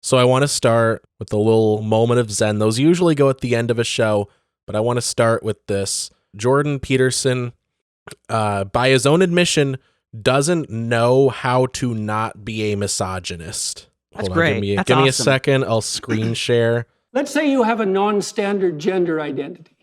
So I want to start with a little moment of zen. Those usually go at the end of a show, but I want to start with this. Jordan Peterson, by his own admission, doesn't know how to not be a misogynist. That's great. Give me a second. I'll screen share. Let's say you have a non-standard gender identity.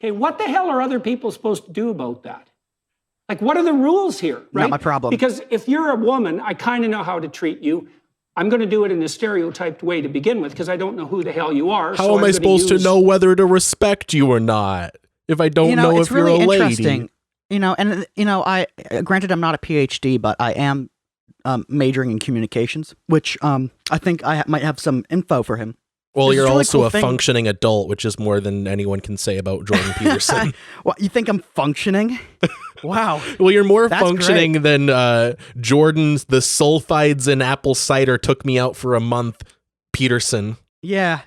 Okay, what the hell are other people supposed to do about that? Like, what are the rules here, right? Not my problem. Because if you're a woman, I kind of know how to treat you. I'm going to do it in a stereotyped way to begin with because I don't know who the hell you are. How am I supposed to know whether to respect you or not if I don't know if you're a lady? Interesting. I granted I'm not a PhD, but I am majoring in communications, which I think I might have some info for him. Well, you're also a functioning adult, which is more than anyone can say about Jordan Peterson. What, you think I'm functioning? Wow. Well, you're more functioning than Jordan's "the sulfides in apple cider took me out for a month" Peterson. Yeah.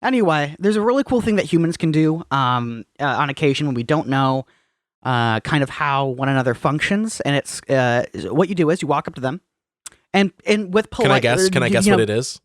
Anyway, there's a really cool thing that humans can do on occasion when we don't know kind of how one another functions, and it's what you do is you walk up to them, and with polite. Can I guess what it is?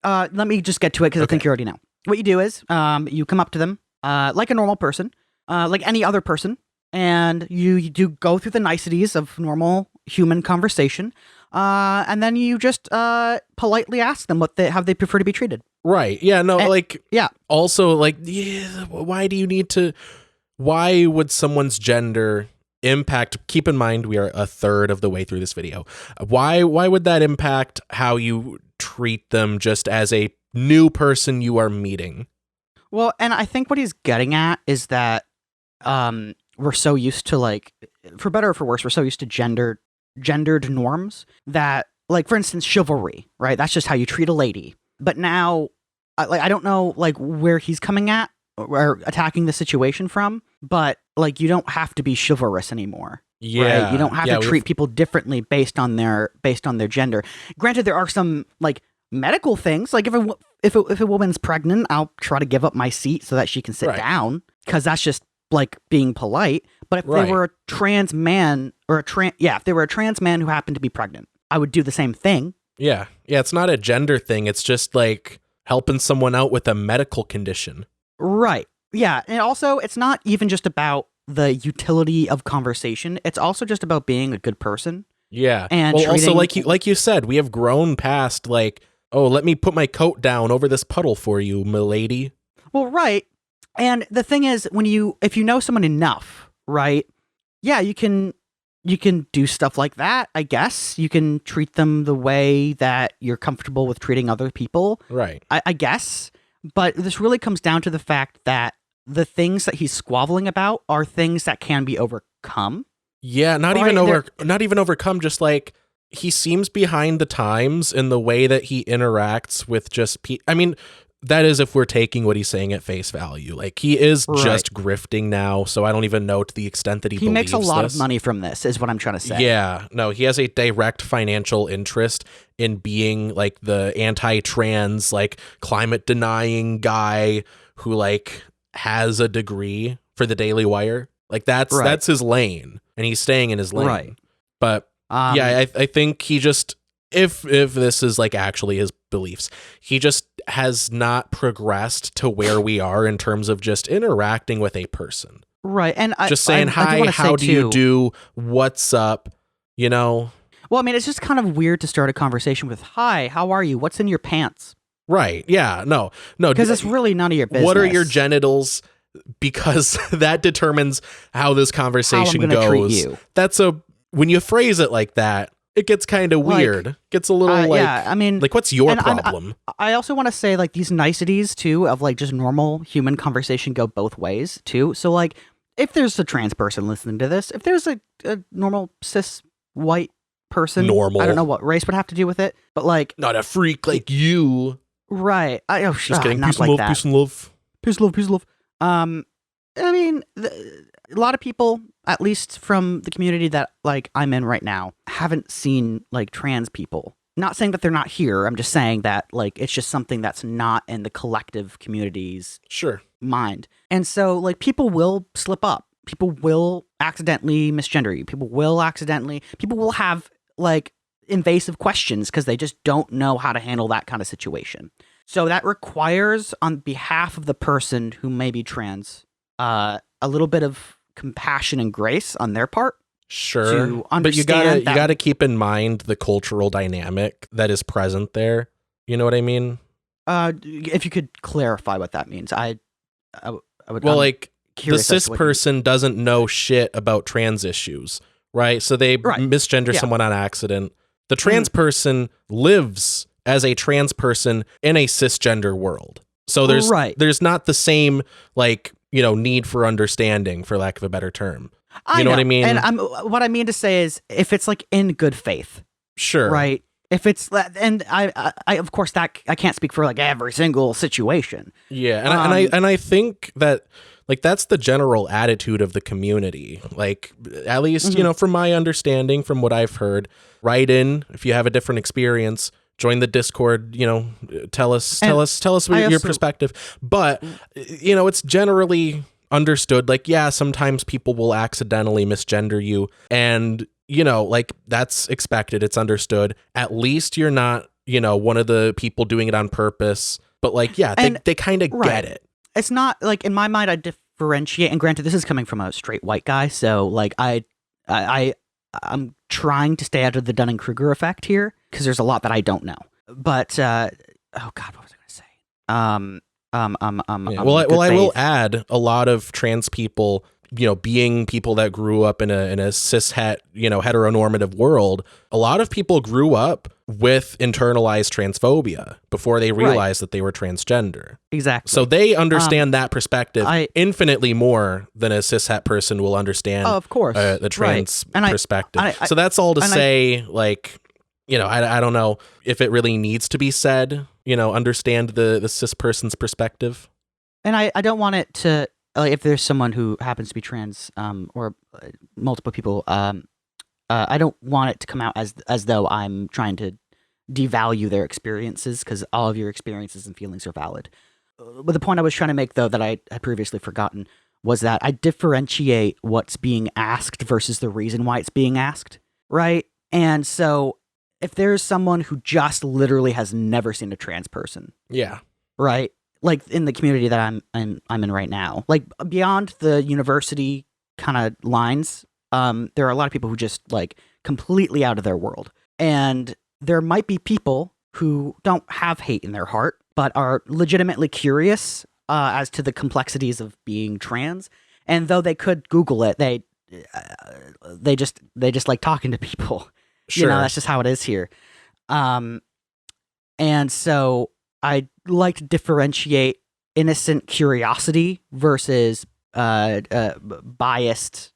Let me just get to it because I think you already know. What you do is you come up to them like a normal person, like any other person, and you do go through the niceties of normal human conversation, and then you just politely ask them how they prefer to be treated. Right. Yeah. No. Yeah. Also, why do you need to? Why would someone's gender impact? Keep in mind, we are a third of the way through this video. Why would that impact how you treat them just as a new person you are meeting? Well, and I think what he's getting at is that we're so used to, for better or for worse, we're so used to gendered norms that, for instance, chivalry, right? That's just how you treat a lady. But now, I don't know, where he's coming at or attacking the situation from, but, you don't have to be chivalrous anymore. Yeah. Right? You don't have to treat people differently based on their gender. Granted, there are some, medical things. If a woman's pregnant, I'll try to give up my seat so that she can sit down, because that's just, being polite. But if they were a trans man if they were a trans man who happened to be pregnant, I would do the same thing. Yeah. Yeah, it's not a gender thing. It's just, helping someone out with a medical condition. Right. Yeah, and also, it's not even just about the utility of conversation. It's also just about being a good person. Yeah. And also, like you said, we have grown past, oh, let me put my coat down over this puddle for you, milady. Well, right. And the thing is, if you know someone enough, right? Yeah, you can do stuff like that, I guess. You can treat them the way that you're comfortable with treating other people. Right. I guess. But this really comes down to the fact that the things that he's squabbling about are things that can be overcome. Yeah, not even overcome, just he seems behind the times in the way that he interacts with just that is if we're taking what he's saying at face value. He is just grifting now, so I don't even know to the extent that he makes a lot of money from this, is what I'm trying to say. Yeah, no, he has a direct financial interest in being the anti-trans, climate denying guy who has a degree for the Daily Wire. That's his lane, and he's staying in his lane. Right. But I think he just, if this is actually his beliefs, he just has not progressed to where we are in terms of just interacting with a person. Right. And just saying, hi, how do you do? What's up? Well, it's just kind of weird to start a conversation with, hi, how are you? What's in your pants? Right. Yeah. No. Because it's really none of your business. What are your genitals? Because that determines how this conversation goes. Treat you. When you phrase it like that, it gets kind of weird. Gets a little what's your problem? I also want to say these niceties too of just normal human conversation go both ways too. So if there's a trans person listening to this, if there's a normal cis white person, I don't know what race would have to do with it, but not a freak like you. Right. Just kidding. Not peace and love. That. Peace and love. Peace and love. A lot of people, at least from the community that I'm in right now, haven't seen trans people. Not saying that they're not here. I'm just saying that it's just something that's not in the collective community's mind. And so people will slip up. People will accidentally misgender you. People will have invasive questions because they just don't know how to handle that kind of situation. So that requires, on behalf of the person who may be trans, a little bit of compassion and grace on their part. Sure, but you gotta keep in mind the cultural dynamic that is present there. You know what I mean? If you could clarify what that means, I would. Well, like the curious cis person doesn't know shit about trans issues, right? So they misgender someone on accident. The trans person lives as a trans person in a cisgender world. So there's not the same like, you know, need for understanding, for lack of a better term. You know what I mean? And what I mean to say is, if it's like in good faith, sure, right? If it's, and I of course that I can't speak for like every single situation. Yeah, and I think that like that's the general attitude of the community. Like at least you know, from my understanding, from what I've heard. Write in if you have a different experience. Join the Discord. You know, tell us your perspective. But you know, it's generally understood, like, yeah, sometimes people will accidentally misgender you, and you know, like, that's expected, it's understood. At least you're not, you know, one of the people doing it on purpose. But like, yeah, they kind of get it. It's not like, in my mind, I differentiate, and granted, this is coming from a straight white guy, so like I'm trying to stay out of the Dunning-Kruger effect here because there's a lot that I don't know. But oh god, what was I going to say? Well, I will add, a lot of trans people, you know, being people that grew up in a cis-het, you know, heteronormative world, a lot of people grew up with internalized transphobia before they realized that they were transgender. Exactly. So they understand that perspective infinitely more than a cis-het person will understand. Of course, the trans perspective. So that's all to say, like, you know, I don't know if it really needs to be said, you know, understand the cis person's perspective. And I don't want it to, if there's someone who happens to be trans, or multiple people, I don't want it to come out as though I'm trying to devalue their experiences, because all of your experiences and feelings are valid. But the point I was trying to make, though, that I had previously forgotten, was that I differentiate what's being asked versus the reason why it's being asked, right? And so if there's someone who just literally has never seen a trans person, yeah, right, like in the community that I'm in right now, like beyond the university kind of lines, there are a lot of people who just like completely out of their world, and there might be people who don't have hate in their heart but are legitimately curious as to the complexities of being trans, and though they could Google it, they just like talking to people. Sure. You know, that's just how it is here. And so I like to differentiate innocent curiosity versus biased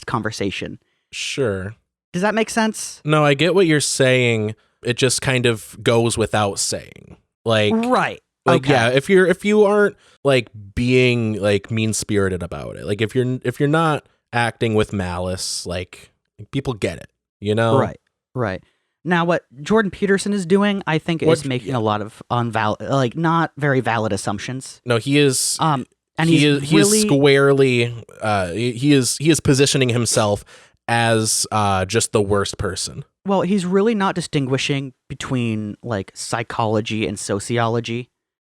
conversation. Sure. Does that make sense? No, I get what you're saying. It just kind of goes without saying. Like, right. Like, okay. Yeah, if you aren't like being like mean-spirited about it, like if you're not acting with malice, like people get it. You know? Right. Now, what Jordan Peterson is doing, I think, is making a lot of not very valid assumptions. No, he is. And he is squarely. He is positioning himself as just the worst person. Well, he's really not distinguishing between like psychology and sociology,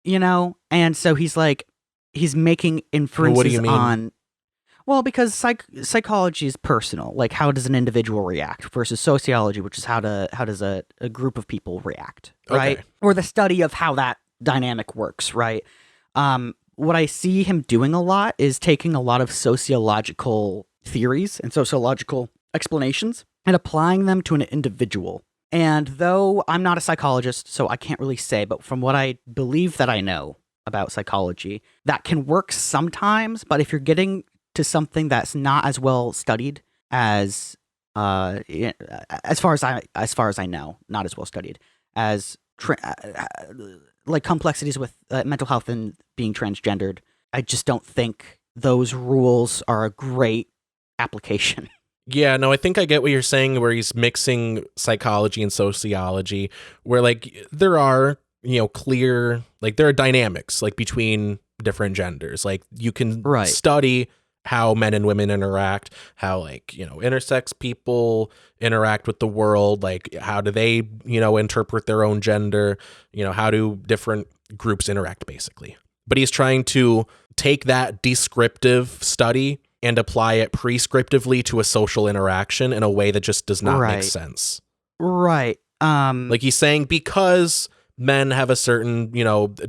you know, and so he's making inferences what do you mean? On. Well, because psychology is personal, like how does an individual react, versus sociology, which is how does a group of people react, right? Okay. Or the study of how that dynamic works, right? What I see him doing a lot is taking a lot of sociological theories and sociological explanations and applying them to an individual. And though I'm not a psychologist, so I can't really say, but from what I believe that I know about psychology, that can work sometimes, but if you're getting to something that's not as well studied as far as I know, not as well studied as like complexities with mental health and being transgendered. I just don't think those rules are a great application. Yeah, no, I think I get what you're saying, where he's mixing psychology and sociology, where like there are, you know, clear, like there are dynamics like between different genders. Like you can study how men and women interact, how like, intersex people interact with the world, like how do they, interpret their own gender, how do different groups interact basically. But he's trying to take that descriptive study and apply it prescriptively to a social interaction in a way that just does not make sense. Right. Like he's saying, because men have a certain,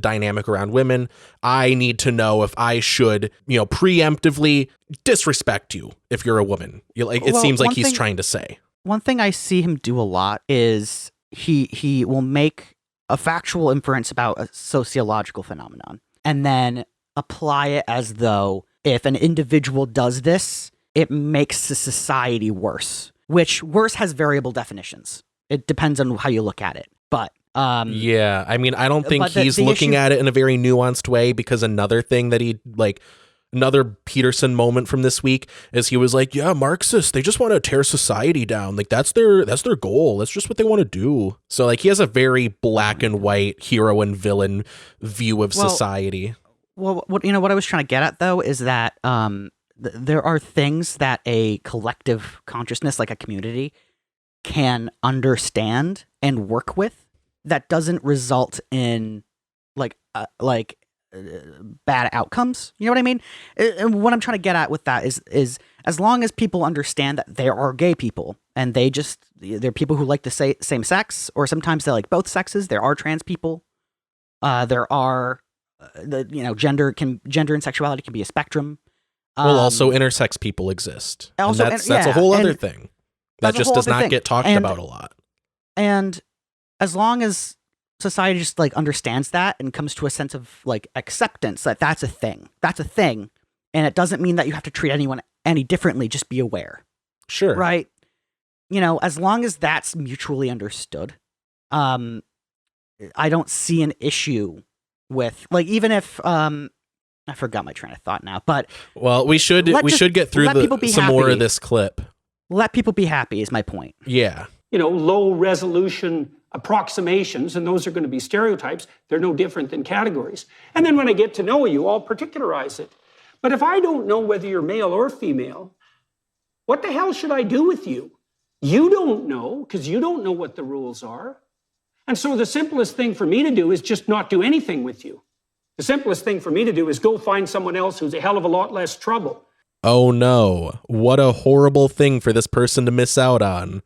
dynamic around women, I need to know if I should, preemptively disrespect you if you're a woman. It seems like he's trying to say. One thing I see him do a lot is he will make a factual inference about a sociological phenomenon and then apply it as though if an individual does this, it makes the society worse, which worse has variable definitions. It depends on how you look at it. But yeah, I mean, I don't think he's looking at it in a very nuanced way, because another thing that another Peterson moment from this week is he was like, yeah, Marxists, they just want to tear society down. Like that's their goal. That's just what they want to do. So like he has a very black and white hero and villain view of society. Well, what I was trying to get at though is that there are things that a collective consciousness, like a community, can understand and work with that doesn't result in bad outcomes. You know what I mean? And what I'm trying to get at with that is as long as people understand that there are gay people and they're people who like the same sex, or sometimes they like both sexes. There are trans people. There are gender and sexuality can be a spectrum. Well, also intersex people exist. Also, that's a whole other thing that just does not get talked about a lot. And as long as society just understands that and comes to a sense of acceptance that that's a thing, and it doesn't mean that you have to treat anyone any differently. Just be aware. Sure. Right. As long as that's mutually understood, I don't see an issue with even if I forgot my train of thought now, but we should get through some more of this clip. Let people be happy is my point. Yeah. Low resolution approximations, and those are going to be stereotypes. They're no different than categories. And then when I get to know you, I'll particularize it. But if I don't know whether you're male or female, what the hell should I do with you? You don't know, because you don't know what the rules are. And so the simplest thing for me to do is just not do anything with you. The simplest thing for me to do is go find someone else who's a hell of a lot less trouble. Oh no, what a horrible thing for this person to miss out on.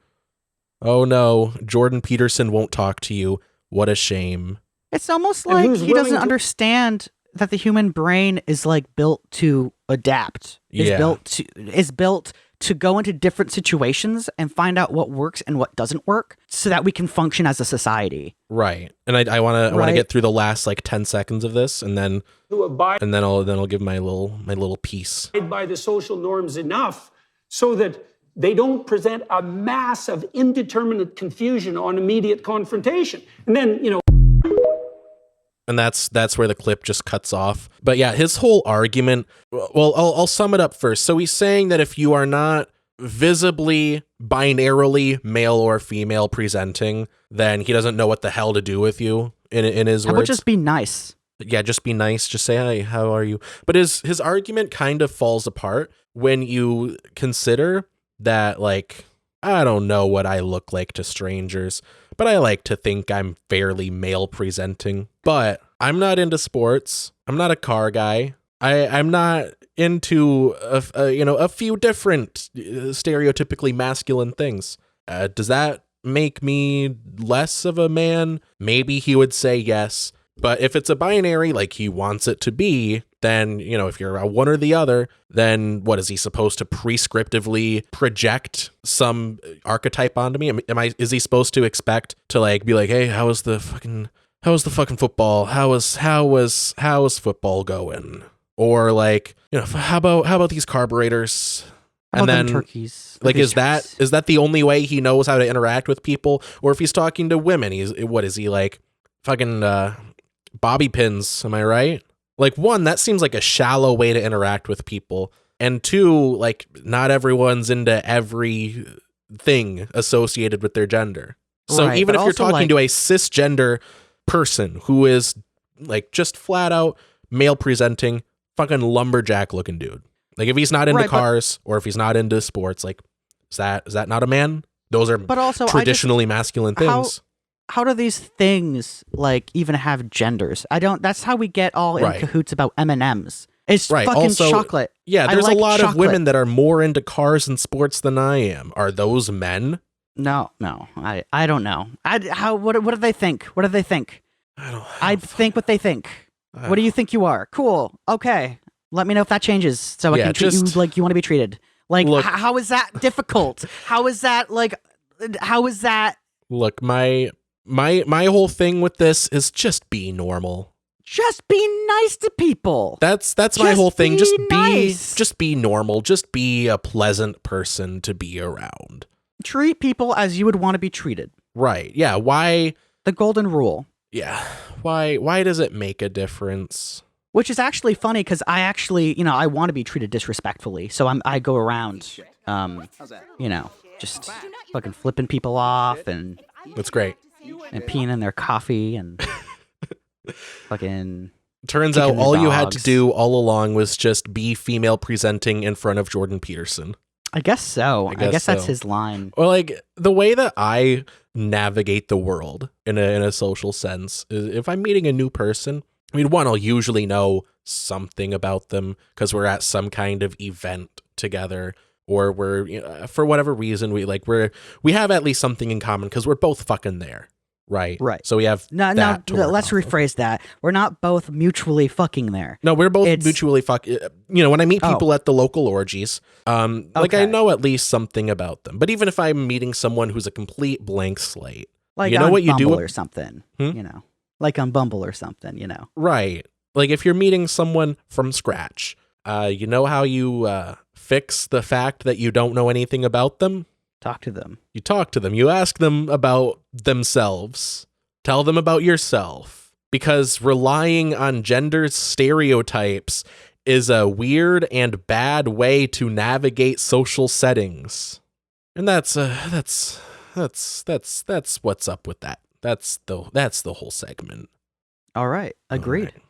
Oh no, Jordan Peterson won't talk to you. What a shame. It's almost like he doesn't understand that the human brain is built to adapt. Is built to go into different situations and find out what works and what doesn't work so that we can function as a society. Right. And I want to get through the last 10 seconds of this, and then I'll give my little piece. By the social norms enough so that they don't present a mass of indeterminate confusion on immediate confrontation. And then, And that's where the clip just cuts off. But yeah, his whole argument, well, I'll sum it up first. So he's saying that if you are not visibly, binarily male or female presenting, then he doesn't know what the hell to do with you, in his words. How about just be nice? Yeah, just be nice. Just say, hi, how are you? But his argument kind of falls apart when you consider that, I don't know what I look like to strangers, but I like to think I'm fairly male presenting. But I'm not into sports. I'm not a car guy. I'm not into a few different stereotypically masculine things. Does that make me less of a man? Maybe he would say yes. But if it's a binary like he wants it to be, then, if you're a one or the other, then what is he supposed to prescriptively project some archetype onto me? Is he supposed to expect to be like, hey, how was the fucking football? How was football going? Or how about these carburetors? And then turkeys. Is that the only way he knows how to interact with people? Or if he's talking to women, is he fucking bobby pins? Am I right? One, that seems like a shallow way to interact with people. And two, not everyone's into everything associated with their gender. So even if you're talking to a cisgender person who is just flat out male presenting, fucking lumberjack looking dude, Like if he's not into Right, but- cars or if he's not into sports, like is that not a man? Those are But also, traditionally masculine things. how do these things like even have genders? I don't. That's how we get all in Right. cahoots about M&Ms. It's Right. fucking Also, chocolate. Yeah, I there's like a lot of chocolate. women that are more into cars and sports than I am. Are those men? No. I don't know. What do they think? What do they think? I think what they think. What do you think you are? Cool. Okay. Let me know if that changes so I Yeah, can treat you just- like you want to be treated. Like, Look- how is that difficult? How is that Look, my whole thing with this is just be normal. just be nice to people? That's my Just whole thing. be nice. Just be normal. Just be a pleasant person to be around. Treat people as you would want to be treated. Right. Yeah. Why? The golden rule. Yeah. Why does it make a difference? Which is actually funny because I actually, I want to be treated disrespectfully. So I go around, just fucking flipping people off and That's great. peeing in their coffee and fucking. Turns Kicking out their all you had to dogs. do all along was just be female presenting in front of Jordan Peterson. I guess so. I guess that's so. his line. Or like the way that I navigate the world in a social sense is if I'm meeting a new person, I mean, one, I'll usually know something about them because we're at some kind of event together, or we're for whatever reason we have at least something in common because we're both fucking there, right? Right. So we have No, that to work let's off of. rephrase that. We're not both mutually fucking there. No, we're both It's- mutually when I meet Oh. people at the local orgies, I Okay. know at least something about them. But even if I'm meeting someone who's a complete blank slate, Like you know on what you do Bumble or something, Hmm? Like on Bumble or something, right? Like if you're meeting someone from scratch, you know how you fix the fact that you don't know anything about them? Talk to them. You talk to them. You ask them about themselves. Tell them about yourself. Because relying on gender stereotypes is a weird and bad way to navigate social settings. And that's what's up with that. That's the whole segment. All right. Agreed. All right.